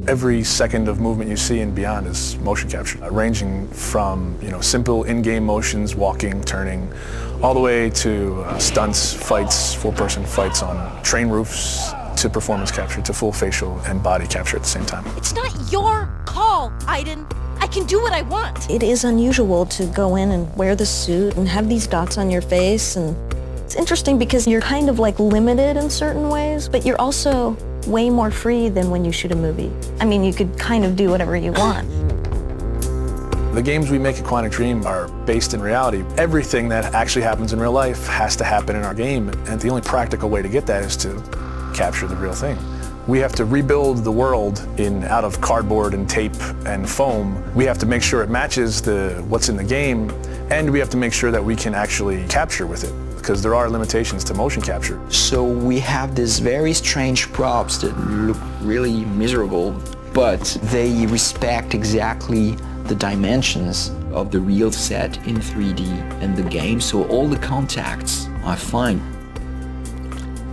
Every second of movement you see in Beyond is motion capture, ranging from simple in-game motions, walking, turning, all the way to stunts, fights, full-person fights on train roofs, to performance capture, to full facial and body capture at the same time. It's not your call, Aiden. I can do what I want. It is unusual to go in and wear the suit and have these dots on your face, and it's interesting because you're kind of like limited in certain ways, but you're also way more free than when you shoot a movie. I mean, you could kind of do whatever you want. The games we make at Quantic Dream are based in reality. Everything that actually happens in real life has to happen in our game, and the only practical way to get that is to capture the real thing. We have to rebuild the world out of cardboard and tape and foam. We have to make sure it matches what's in the game, and we have to make sure that we can actually capture with it, because there are limitations to motion capture. So we have these very strange props that look really miserable, but they respect exactly the dimensions of the real set in 3D in the game, so all the contacts are fine.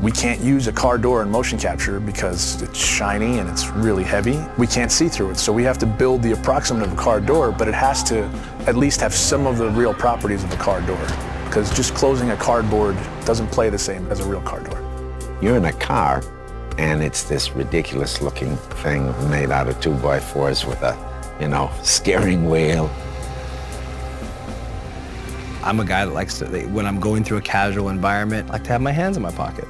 We can't use a car door in motion capture because it's shiny and it's really heavy. We can't see through it, so we have to build the approximate of a car door, but it has to at least have some of the real properties of a car door, because just closing a cardboard doesn't play the same as a real car door. You're in a car, and it's this ridiculous-looking thing made out of 2x4s with a, steering wheel. I'm a guy that likes to, when I'm going through a casual environment, I like to have my hands in my pocket.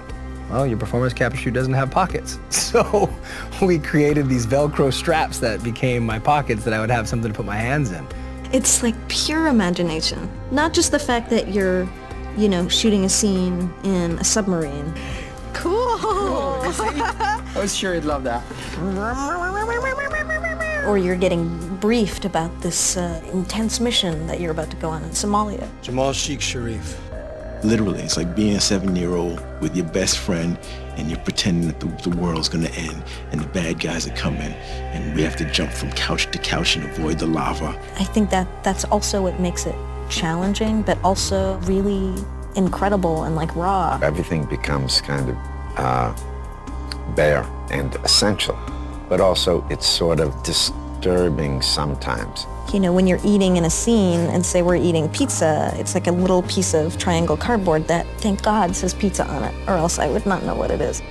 Well, your performance capture suit doesn't have pockets. So we created these Velcro straps that became my pockets that I would have something to put my hands in. It's like pure imagination. Not just the fact that you're, shooting a scene in a submarine. Cool. I was sure you'd love that. Or you're getting briefed about this intense mission that you're about to go on in Somalia. Jamal Sheikh Sharif. Literally, it's like being a 7-year-old with your best friend and you're pretending that the world's gonna end and the bad guys are coming and we have to jump from couch to couch and avoid the lava. I think that's also what makes it challenging, but also really incredible and like raw. Everything becomes kind of bare and essential, but also it's sort of disturbing sometimes. When you're eating in a scene and say we're eating pizza, it's like a little piece of triangle cardboard that, thank God, says pizza on it, or else I would not know what it is.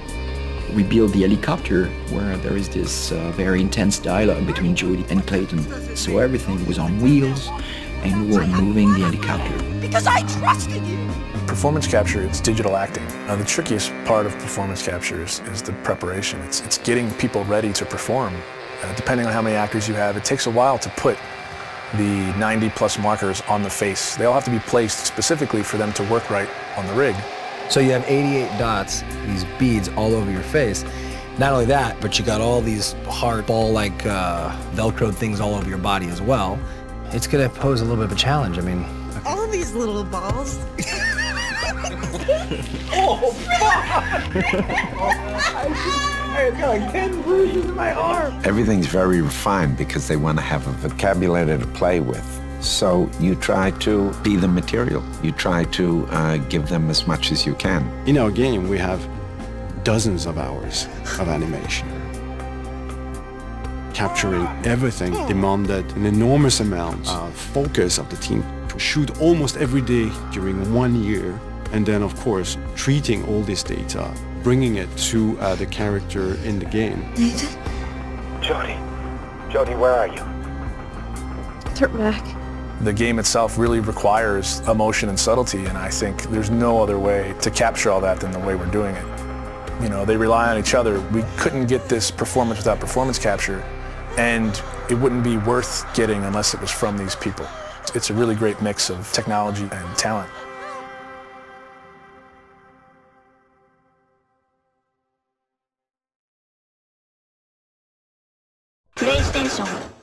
We built the helicopter where there is this very intense dialogue between Jodie and Clayton. So everything was on wheels and we were moving the helicopter. Because I trusted you! Performance capture, it's digital acting. The trickiest part of performance capture is the preparation. It's getting people ready to perform. Depending on how many actors you have, it takes a while to put the 90+ markers on the face. They all have to be placed specifically for them to work right on the rig. So you have 88 dots, these beads all over your face. Not only that, but you got all these hard ball-like Velcro things all over your body as well. It's gonna pose a little bit of a challenge. I mean, All these little balls. oh, I got like 10 bruises in my arm. Everything's very refined because they want to have a vocabulary to play with. So you try to be the material. You try to give them as much as you can. In our game, we have dozens of hours of animation. Capturing everything demanded an enormous amount of focus of the team to shoot almost every day during 1 year. And then, of course, treating all this data, bringing it to the character in the game. Nathan? Jodie, where are you? Turn back. The game itself really requires emotion and subtlety, and I think there's no other way to capture all that than the way we're doing it. They rely on each other. We couldn't get this performance without performance capture, and it wouldn't be worth getting unless it was from these people. It's a really great mix of technology and talent. プレイステーション